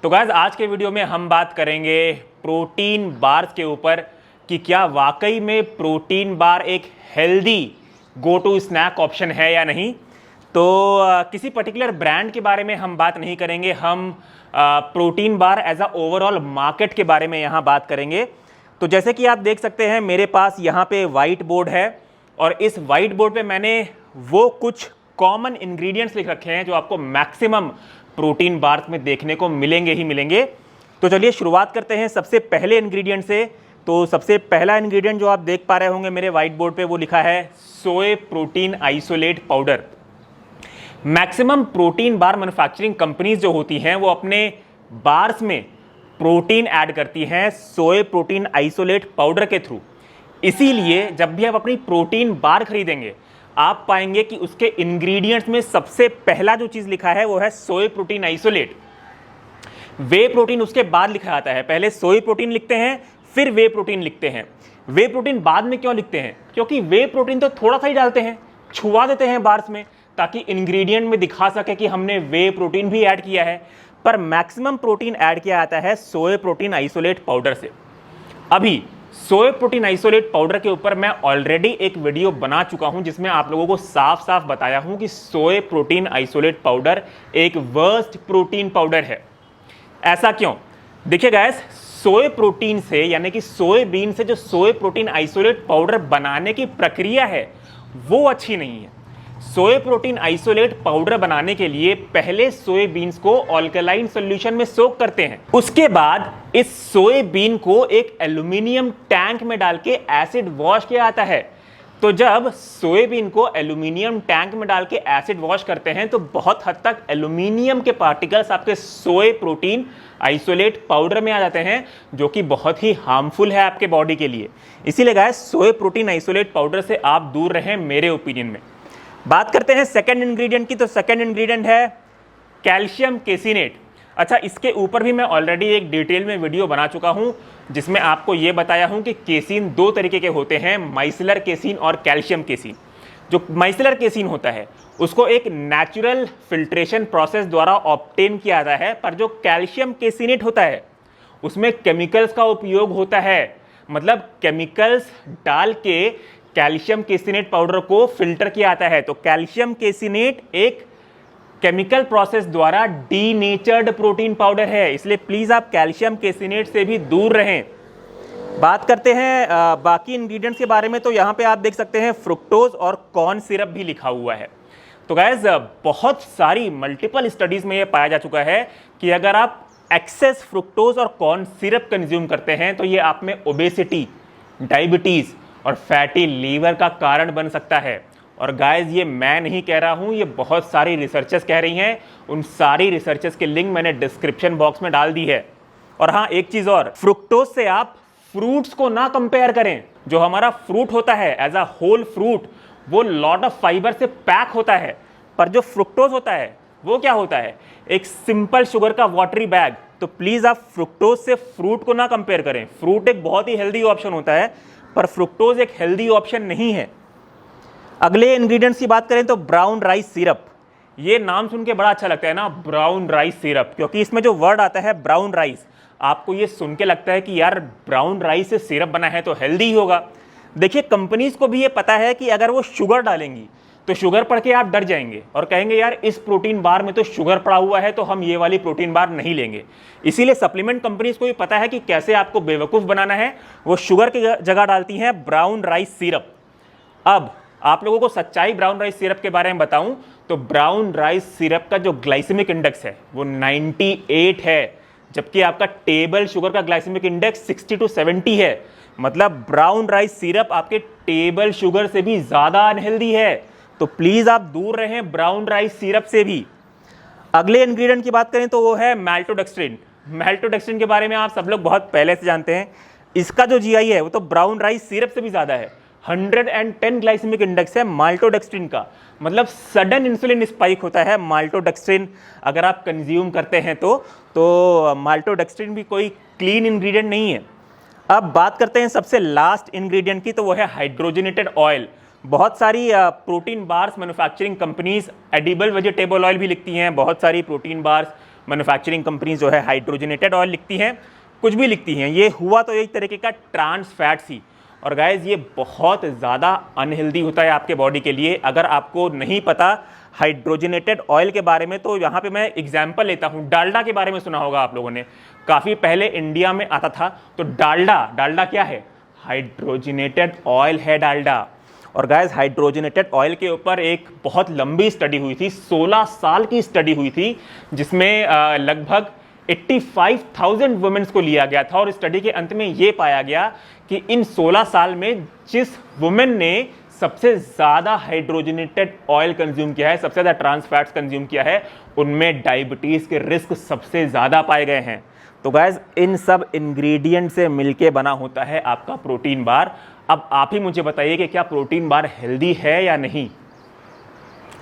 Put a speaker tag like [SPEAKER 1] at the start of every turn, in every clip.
[SPEAKER 1] तो गाइस आज के वीडियो में हम बात करेंगे प्रोटीन बार्स के ऊपर कि क्या वाकई में प्रोटीन बार एक healthy go to snack option है या नहीं। तो किसी पर्टिकुलर ब्रांड के बारे में हम बात नहीं करेंगे, हम protein bar as a overall market के बारे में यहाँ बात करेंगे। तो जैसे कि आप देख सकते हैं मेरे पास यहाँ पे वाइट बोर्ड है और इस वाइट बोर्ड पे मैंने वो कुछ कॉमन इंग्रेडिएंट्स लिख रखे हैं जो आपको मैक्सिमम प्रोटीन बार्स में देखने को मिलेंगे ही मिलेंगे। तो चलिए शुरुआत करते हैं सबसे पहले इंग्रेडिएंट से। तो सबसे पहला इंग्रेडिएंट जो आप देख पा रहे होंगे मेरे वाइट बोर्ड पे वो लिखा है सोए protein isolate powder. Maximum protein bar manufacturing companies जो होती हैं वो अपने बार्स में प्रोटीन ऐड करती हैं सोए प्रोटीन आइसोलेट पाउडर के थ्रू। इसीलिए जब भी आप अपनी प्रोटीन बार खरीदेंगे आप पाएंगे कि उसके इंग्रेडिएंट्स में सबसे पहला जो चीज लिखा है वो है सोए प्रोटीन आइसोलेट। वे प्रोटीन उसके बाद लिखा जाता है, पहले सोए प्रोटीन लिखते हैं फिर वे प्रोटीन लिखते हैं। वे प्रोटीन बाद में क्यों लिखते हैं? क्योंकि वे प्रोटीन तो थोड़ा सा ही डालते हैं, छुआ देते हैं बार्स में ताकि इंग्रेडिएंट में दिखा सके कि हमने वे प्रोटीन भी ऐड किया है, पर मैक्सिमम प्रोटीन ऐड किया जाता है सोए प्रोटीन आइसोलेट पाउडर से। अभी सोए प्रोटीन आइसोलेट पाउडर के ऊपर मैं ऑलरेडी एक वीडियो बना चुका हूं जिसमें आप लोगों को साफ साफ बताया हूं कि सोए प्रोटीन आइसोलेट पाउडर एक वर्स्ट प्रोटीन पाउडर है। ऐसा क्यों? देखिए गाइस, सोए प्रोटीन से यानी कि सोयाबीन से जो सोए प्रोटीन आइसोलेट पाउडर बनाने की प्रक्रिया है वो अच्छी नहीं है। सोए प्रोटीन आइसोलेट पाउडर बनाने के लिए पहले सोयाबीन्स को अल्कलाइन सॉल्यूशन में सोक करते हैं, उसके बाद इस सोयाबीन को एक एल्यूमिनियम टैंक में डाल के एसिड वॉश किया जाता है। तो जब सोयाबीन को एल्यूमिनियम टैंक में डाल के एसिड वॉश करते हैं तो बहुत हद तक एल्यूमिनियम के पार्टिकल्स आपके सोए प्रोटीन आइसोलेट पाउडर में आ जाते हैं जो कि बहुत ही हार्मफुल है आपके बॉडी के लिए। इसीलिए गाइस सोए प्रोटीन आइसोलेट पाउडर से आप दूर रहें मेरे ओपिनियन में। बात करते हैं सेकंड इंग्रेडिएंट की। तो सेकंड इंग्रेडिएंट है कैल्शियम केसिनेट। अच्छा, इसके ऊपर भी मैं ऑलरेडी एक डिटेल में वीडियो बना चुका हूं जिसमें आपको यह बताया हूं कि केसिन दो तरीके के होते हैं, माइसेलर केसिन और कैल्शियम केसिन। जो माइसेलर केसिन होता है उसको एक नेचुरल फिल्ट्रेशन प्रोसेस द्वारा ऑब्टेन किया जाता है, पर जो कैल्शियम केसिनेट होता है उसमें केमिकल्स का उपयोग होता है। मतलब केमिकल्स डाल के कैल्शियम केसिनेट पाउडर को फिल्टर किया जाता है। तो कैल्शियम केसिनेट एक केमिकल प्रोसेस द्वारा डीनेचर्ड प्रोटीन पाउडर है, इसलिए प्लीज आप कैल्शियम केसिनेट से भी दूर रहें। बात करते हैं बाकी इंग्रेडिएंट्स के बारे में। तो यहाँ पे आप देख सकते हैं फ्रुक्टोज और कॉर्न सिरप भी लिखा हुआ है। तो गाइस बहुत सारी मल्टीपल स्टडीज में यह पाया जा चुका है कि अगर आप एक्सेस फ्रुक्टोज और कॉर्न सिरप कंज्यूम करते हैं तो ये आप में ओबेसिटी, डायबिटीज और फैटी लीवर का कारण बन सकता है। और गाइस ये मैं नहीं कह रहा हूं, ये बहुत सारी रिसर्चर्स कह रही हैं। उन सारी रिसर्चर्स के लिंक मैंने डिस्क्रिप्शन बॉक्स में डाल दी है। और हाँ, एक चीज और, फ्रुक्टोज से आप फ्रूट्स को ना कंपेयर करें। जो हमारा फ्रूट होता है एज अ होल फ्रूट वो लॉट ऑफ फाइबर से पैक होता है, पर जो फ्रुक्टोज होता है वो क्या होता है? एक सिंपल शुगर का वाटरी बैग। तो प्लीज आप फ्रुक्टोज से फ्रूट को ना कंपेयर करें। फ्रूट एक बहुत ही हेल्दी ऑप्शन होता है पर फ्रुक्टोज एक हेल्दी ऑप्शन नहीं है। अगले इंग्रेडिएंट्स की बात करें तो ब्राउन राइस सिरप। ये नाम सुन के बड़ा अच्छा लगता है ना, ब्राउन राइस सिरप, क्योंकि इसमें जो वर्ड आता है ब्राउन राइस, आपको ये सुन के लगता है कि यार ब्राउन राइस से सिरप बना है तो हेल्दी ही होगा। देखिए, कंपनीज को भी ये पता है कि अगर वो शुगर डालेंगी तो शुगर पढ़ के आप डर जाएंगे और कहेंगे यार इस प्रोटीन बार में तो शुगर पड़ा हुआ है तो हम ये वाली प्रोटीन बार नहीं लेंगे। इसीलिए सप्लीमेंट कंपनीज को भी पता है कि कैसे आपको बेवकूफ़ बनाना है, वो शुगर की जगह डालती हैं ब्राउन राइस सिरप। अब आप लोगों को सच्चाई ब्राउन राइस सिरप के बारे में बताऊं तो ब्राउन राइस सिरप का जो ग्लाइसेमिक इंडेक्स है वो 98 है, जबकि आपका टेबल शुगर का ग्लाइसेमिक इंडेक्स 60 to 70 है। मतलब ब्राउन राइस सिरप आपके टेबल शुगर से भी ज़्यादा अनहेल्दी है। तो प्लीज़ आप दूर रहें ब्राउन राइस सिरप से भी। अगले इंग्रेडिएंट की बात करें तो वो है माल्टोडेक्स्ट्रिन। माल्टोडेक्स्ट्रिन के बारे में आप सब लोग बहुत पहले से जानते हैं। इसका जो जीआई है वो तो ब्राउन राइस सिरप से भी ज़्यादा है। 110 ग्लाइसेमिक इंडेक्स है माल्टोडेक्स्ट्रिन का। मतलब सडन इंसुलिन स्पाइक होता है माल्टोडेक्स्ट्रिन अगर आप कंज्यूम करते हैं तो माल्टोडेक्स्ट्रिन भी कोई क्लीन इंग्रेडिएंट नहीं है। अब बात करते हैं सबसे लास्ट इंग्रेडिएंट की, तो वो है हाइड्रोजनेटेड ऑयल। बहुत सारी protein bars manufacturing companies edible vegetable oil भी लिखती हैं, बहुत सारी प्रोटीन बार्स मैन्युफैक्चरिंग कंपनीज जो है हाइड्रोजनेटेड ऑयल लिखती हैं, कुछ भी लिखती हैं, ये हुआ तो एक तरीके का ट्रांस फैट्स ही। और गाइज ये बहुत ज़्यादा अनहेल्दी होता है आपके बॉडी के लिए। अगर आपको नहीं पता हाइड्रोजनेटेड ऑयल के बारे में, तो यहाँ पे मैं एग्जांपल लेता हूँ। डालडा के बारे में सुना होगा आप लोगों ने, काफ़ी पहले इंडिया में आता था। तो डालडा क्या है? हाइड्रोजनेटेड ऑयल है डालडा। और गाइज हाइड्रोजनेटेड ऑयल के ऊपर एक बहुत लंबी स्टडी हुई थी, 16 साल की स्टडी हुई थी, जिसमें लगभग 85,000 वुमेन्स को लिया गया था। और स्टडी के अंत में ये पाया गया कि इन 16 साल में जिस वुमेन ने सबसे ज़्यादा हाइड्रोजनेटेड ऑयल कंज्यूम किया है, सबसे ज़्यादा ट्रांस फैट्स कंज्यूम किया है, उनमें डायबिटीज़ के रिस्क सबसे ज़्यादा पाए गए हैं। तो गाइज इन सब इंग्रेडिएंट से मिलके बना होता है आपका प्रोटीन बार। अब आप ही मुझे बताइए कि क्या प्रोटीन बार हेल्दी है या नहीं?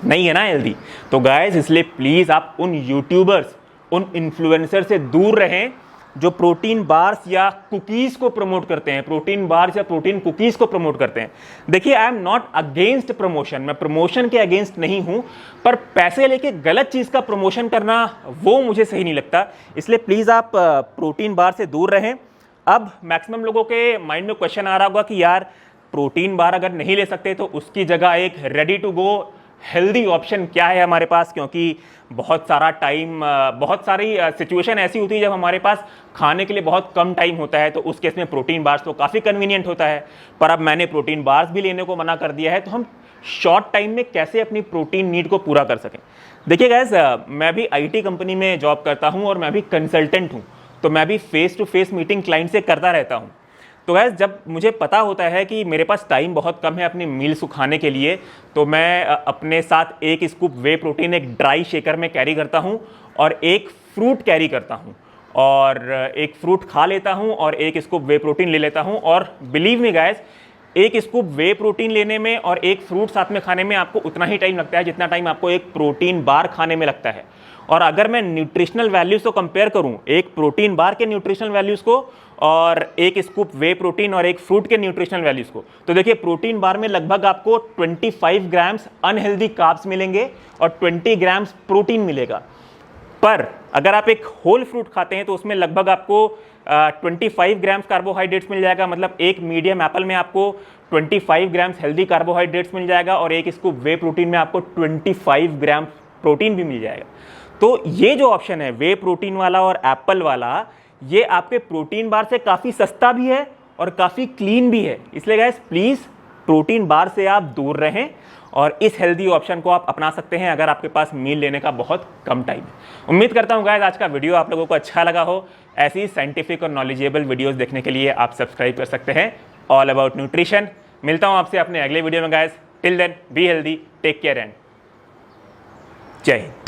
[SPEAKER 1] नहीं है ना हेल्दी। तो गाइज इसलिए प्लीज़ आप उन यूट्यूबर्स, उन इन्फ्लुएंसर से दूर रहें जो प्रोटीन बार्स या कुकीज़ को प्रमोट करते हैं, प्रोटीन बार्स या प्रोटीन कुकीज़ को प्रमोट करते हैं। देखिए, I am not against promotion, मैं प्रमोशन के अगेंस्ट नहीं हूं, पर पैसे लेके गलत चीज़ का प्रमोशन करना वो मुझे सही नहीं लगता। इसलिए प्लीज़ आप प्रोटीन बार से दूर रहें। अब मैक्सिमम लोगों के माइंड में क्वेश्चन आ रहा होगा कि यार प्रोटीन बार अगर नहीं ले सकते तो उसकी जगह एक ready to go healthy option क्या है हमारे पास, क्योंकि बहुत सारा टाइम, बहुत सारी सिचुएशन ऐसी होती है जब हमारे पास खाने के लिए बहुत कम टाइम होता है, तो उस केस में प्रोटीन बार्स तो काफ़ी कन्वीनियंट होता है। पर अब मैंने प्रोटीन बार्स भी लेने को मना कर दिया है, तो हम शॉर्ट टाइम में कैसे अपनी प्रोटीन नीड को पूरा कर सकें। देखिए गाइस, मैं भी IT कंपनी में जॉब करता हूँ और मैं भी कंसल्टेंट हूँ, तो मैं भी face to face meeting client से करता रहता हूँ। तो गाइस जब मुझे पता होता है कि मेरे पास टाइम बहुत कम है अपनी मील्स को खाने के लिए, तो मैं अपने साथ एक स्कूप वे प्रोटीन एक ड्राई शेकर में कैरी करता हूँ और एक फ्रूट कैरी करता हूँ, और एक फ्रूट खा लेता हूँ और एक स्कूप वे प्रोटीन ले लेता हूँ। और बिलीव मी गाइस, एक स्कूप वे प्रोटीन लेने में और एक फ्रूट साथ में खाने में आपको उतना ही टाइम लगता है जितना टाइम आपको एक प्रोटीन बार खाने में लगता है। और अगर मैं न्यूट्रिशनल वैल्यूज़ को कंपेयर करूं, एक प्रोटीन बार के न्यूट्रिशनल वैल्यूज़ को और एक स्कूप वे प्रोटीन और एक फ्रूट के न्यूट्रिशनल वैल्यूज़ को, तो देखिए प्रोटीन बार में लगभग आपको 25 ग्राम्स अनहेल्दी कार्ब्स मिलेंगे और 20 ग्राम्स प्रोटीन मिलेगा। पर अगर आप एक होल फ्रूट खाते हैं तो उसमें लगभग आपको 25 ग्राम्स कार्बोहाइड्रेट्स मिल जाएगा। मतलब एक मीडियम एप्पल में आपको 25 ग्राम्स हेल्दी कार्बोहाइड्रेट्स मिल जाएगा और एक स्कूप वे प्रोटीन में आपको 25 ग्राम प्रोटीन भी मिल जाएगा। तो ये जो ऑप्शन है वे प्रोटीन वाला और एप्पल वाला, ये आपके प्रोटीन बार से काफ़ी सस्ता भी है और काफ़ी क्लीन भी है। इसलिए गाइस प्लीज़ प्रोटीन बार से आप दूर रहें और इस हेल्दी ऑप्शन को आप अपना सकते हैं अगर आपके पास मील लेने का बहुत कम टाइम है। उम्मीद करता हूँ गाइस आज का वीडियो आप लोगों को अच्छा लगा हो। ऐसी साइंटिफिक और नॉलेजेबल वीडियोज़ देखने के लिए आप सब्सक्राइब कर सकते हैं ऑल अबाउट न्यूट्रिशन। मिलता हूँ आपसे अपने अगले वीडियो में guys. Till then be healthy, take care and जय हिंद।